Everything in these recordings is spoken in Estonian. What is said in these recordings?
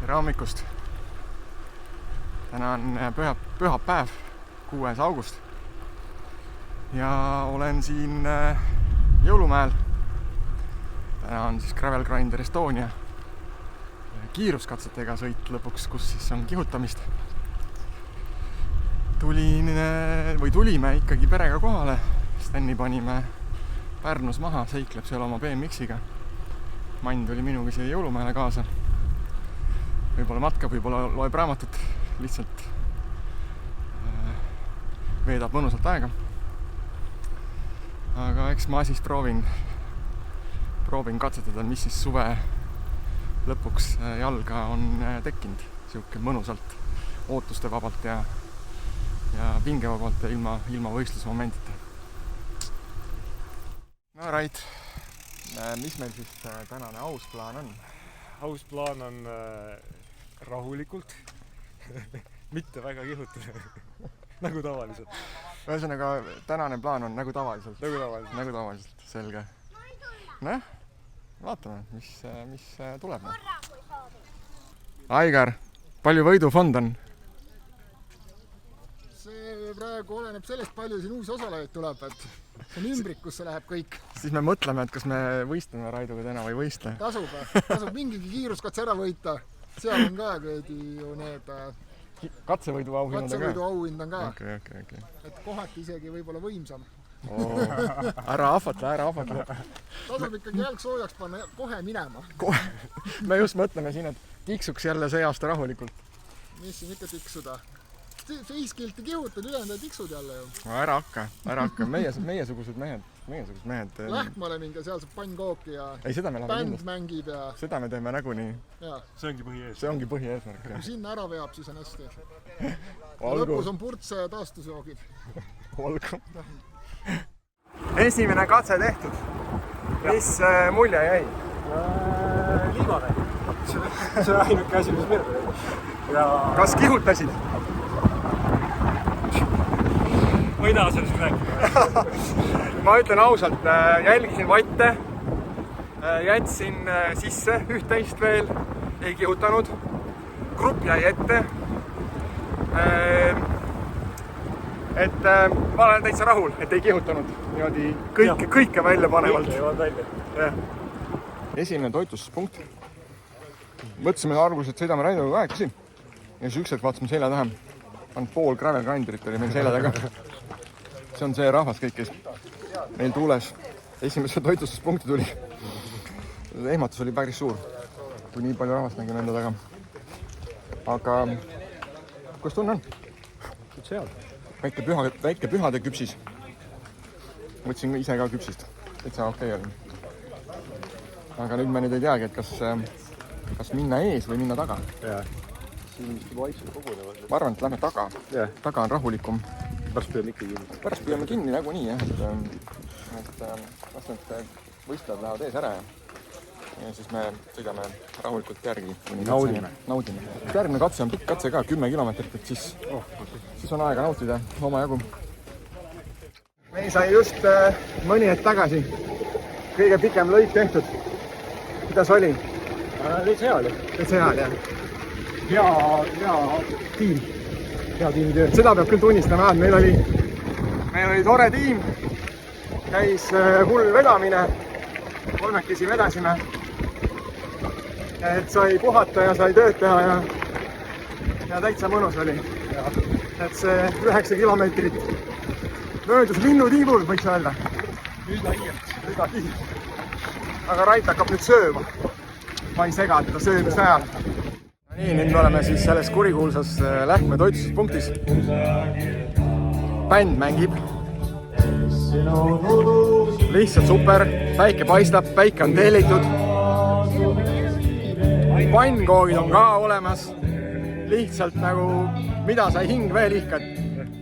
Tere hommikust! Täna on pühapäev, 6. august ja olen siin Jõulumäel. Täna on siis Gravel Grinder Estonia kiiruskatsetega sõit lõpuks, kus siis on kihutamist. Tulime ikkagi perega kohale. Steni panime Pärnus maha, seikleb seal oma BMX-iga. Mann tuli minuga siia Jõulumäele kaasa. Võib-olla matkab, võib-olla loeb raamatut, lihtsalt veedab mõnusalt aega. Aga eks ma siis proovin katsetada, mis siis suve lõpuks jalga on tekkinud. Siuke mõnusalt, ootuste vabalt ja pingevabalt ja ilma võistlusmomentita. No right, mis meil siis tänane aus plaan on? Aus plaan on rahulikult, mitte väga kihutada, nagu tavaliselt. Ühesõnaga, tänane plaan on nagu tavaliselt. Nagu tavaliselt. Selge. Noh, vaatame, mis tuleb. Aigar, palju võidufond on? See praegu oleneb sellest, palju siin uusi osalejaid tuleb, et see on ümbrik, kus see läheb kõik. Siis me mõtleme, et kas me võistleme Raiduga täna või võistle. Tasub mingigi kiiruskatse ära võita. Seal on ka ju need katsevõidu auhind on ka. Okay. Et kohati isegi võib-olla võimsam. Ära ahvatla. Tasub ikkagi jalg soojaks panna ja kohe minema. Me just mõtleme siin, et tiksuks jälle see aasta rahulikult. Mis siin ikka tiksuda? Facekilti kihutad, ülejäänud tiksud jälle ju. No ära hakka. Meiesugused mehed. Lähkmale minge, seal saab pannkooki ja ei, seda me bänd mängib ja... Seda me teeme nagunii. See ongi põhieesmärk. See ongi põhieesmärk. Kui sinna ära veab, siis on hästi. Olgu. Lõpus on purtse ja taastusjoogid. Olgu. Esimene katse tehtud. Mis mulje jäi? Liivane. See on ainuke asi, mis meelde. Kas kihutasid? Ma ei taha sellest rääkida. Ma ütlen ausalt, jälgisin vatte, jätsin sisse üht-teist veel, ei kihutanud. Grupp jäi ette. Et ma olen täitsa rahul, et ei kihutanud. Niimoodi kõike välja panevalt. Esimene toitlustuspunkt. Mõtlesime alguses, et sõidame Raidoga kahekesi. Ja siis ükselt vaatasime selja taha. On pool Gravel Grinderit oli meil selja taga. See on see rahvas kõik, kes meil tuules. Esimese toitlustuspunkti tuli. Ehmatus oli päris suur, kui nii palju rahvast nägime enda taga. Aga kus tunne on? Väike pühade küpsis. Võtsin ise ka küpsist. Täitsa okei oli. Aga nüüd me ei teagi, et kas minna ees või minna taga. Siin juba vaikselt kogunevad. Ma arvan, et lähme taga. Taga on rahulikum. Pärast püüame kinni nagunii, et võistlejad lähevad ees ära ja siis me sõidame rahulikult järgi. Naudime. Järgmine katse on pikk katse ka, 10 kilomeetrit, et siis on aega nautida oma jagu. Me sai just mõni hetk tagasi kõige pikem lõik tehtud. Kuidas oli? Täitsa hea oli. Hea tiim. Hea tiimitöö. Seda peab küll tunnistama, et meil oli tore tiim. Käis hull vedamine. Kolmekesi vedasime. Et sai puhata ja sai tööd teha ja täitsa mõnus oli. Et see 9 kilomeetrit möödus linnutiibul, võiks öelda. Üsna kiirelt. Aga Rait hakkab nüüd sööma. Ma ei sega teda söömist ajal. Nii, nüüd me oleme siis selles kurikuulsas Lähme toitlustuspunktis. Bänd mängib. Lihtsalt super. Päike paistab, päike on tellitud. Pannkoogid on ka olemas. Lihtsalt nagu, mida sai hing veel ihkad.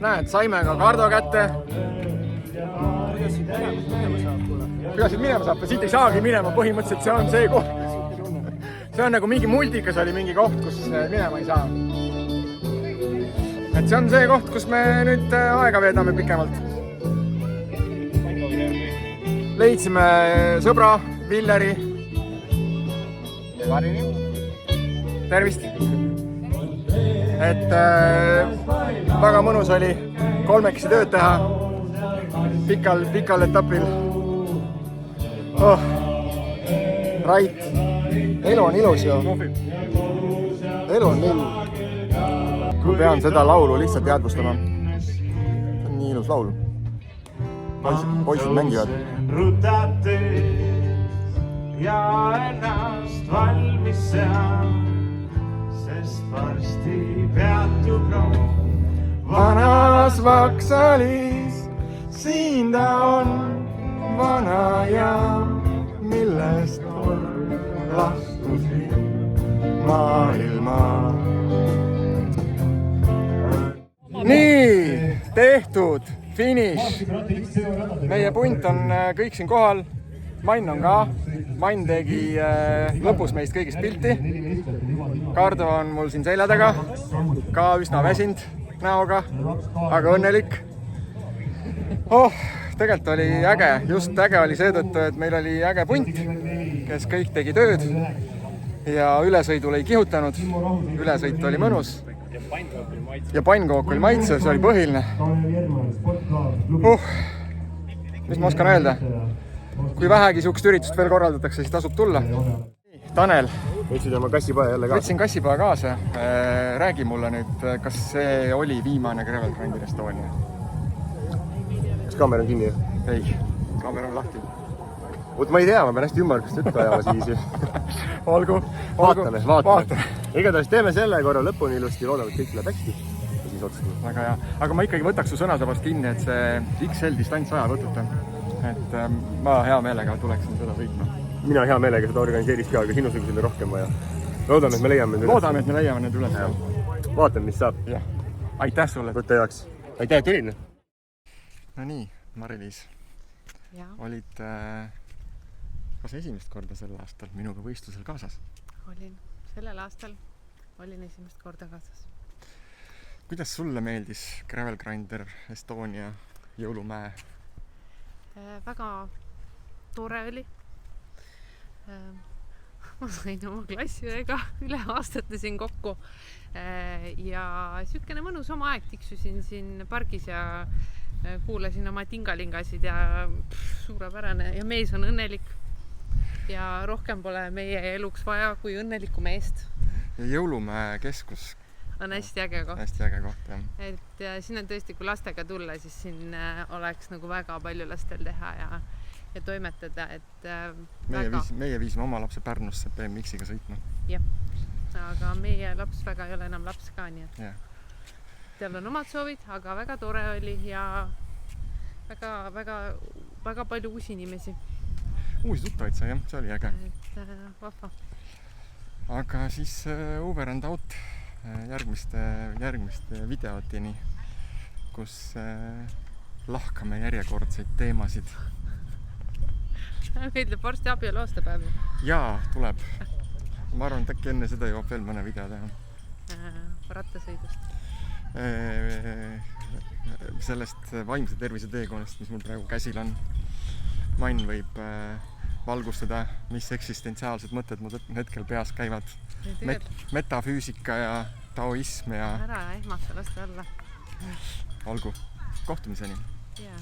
Näed, saime ka Kardo kätte. Kuidas siit minema saab? Siit ei saagi minema, põhimõtteliselt see on see koht. See on nagu mingi multikas oli mingi koht, kus minema ei saa. Et see on see koht, kus me nüüd aega veedame pikemalt. Leidsime sõbra, Villeri. tervist! Et väga mõnus oli kolmekesi tööd teha pikal etapil. Rait, elu on ilus ju. Elu on lill. Kui pean seda laulu lihtsalt teadvustama. See on nii ilus laul. Poisid mängivad. Rutate ja ennast valmis seal, sest varsti peatub rong. Vanas Vaksalis, siin ta on, vana ja millest on lastusi maailma. Nii, tehtud, finiš. Meie punt on kõik siin kohal. Mann on ka. Mann tegi lõpus meist kõigist pilti. Kardo on mul siin selja taga. Ka üsna väsind näoga, aga õnnelik. Tegelikult oli äge. Just äge oli seetõttu, et meil oli äge punt, kes kõik tegi tööd. Ja ülesõidul ei kihutanud. Ülesõit oli mõnus. Ja pannkook oli maitsev, see oli põhiline. Mis ma oskan öelda? Kui vähegi siukest üritust veel korraldatakse, siis tasub tulla. Tanel. Võtsid oma kassipaja jälle kaasa? Võtsin kassipaja kaasa. Räägi mulle nüüd, kas see oli viimane Gravel Grindin Estonia? Kas kaamera on kinni? Ei, kaamera on lahti. Oot, ma ei tea, ma pean hästi ümmargust juttu ajama siis. Olgu. Vaatame. Igatahes teeme selle korra lõpuni ilusti, loodame, et kõik tuleb hästi. Ja siis otsustame. Väga hea. Aga ma ikkagi võtaks su sõnasabast kinni, et see XL distants aja võtuta. Et ma hea meelega tuleksin seda sõitma. Mina hea meelega seda organiseeris ka, aga sinusugusel on rohkem vaja. Loodame, et me leiame need üles. Vaatame, mis saab. Jah. Aitäh sulle. Võtta heaks. Aitäh, et tulin. No nii, Mari-Liis. Olid kas esimest korda sel aastal minuga võistlusel kaasas? Olin. Sellel aastal olin esimest korda kaasas. Kuidas sulle meeldis Gravel Grinder Estonia jõulumäe? Väga tore oli. Ma sain oma klassiõega üle aastate siin kokku. Ja sükene mõnus oma aeg tiksusin siin pargis ja kuulasin oma tingalingasid ja suurepärane ja mees on õnnelik. Ja rohkem pole meie eluks vaja kui õnnelikku meest. Ja Jõulumäe keskus on hästi äge koht. Hästi äge koht, jah. Et siin on tõesti, kui lastega tulla, siis siin oleks nagu väga palju lastel teha ja toimetada, et meie viisime oma lapse Pärnusse BMX-iga sõitma. Jah, aga meie laps väga ei ole enam laps ka, nii et teil on omad soovid, aga väga tore oli ja väga palju uusi inimesi. Uusi tuttavaid sai, jah, see oli äge. Et vahva. Aga siis over and out järgmiste videotini, kus lahkame järjekordseid teemasid. Meil tuleb varsti abielu aastapäev. Jaa, tuleb. Ma arvan, et äkki enne seda jõuab veel mõne video teha. Rattasõidust. Sellest vaimse tervise teekonnast, mis mul praegu käsil on. Mann võib valgustada, mis eksistentsiaalsed mõtted mul hetkel peas käivad. Metafüüsika ja taoism ja... Ära ehmata laste alla. Olgu. Kohtumiseni. Jaa.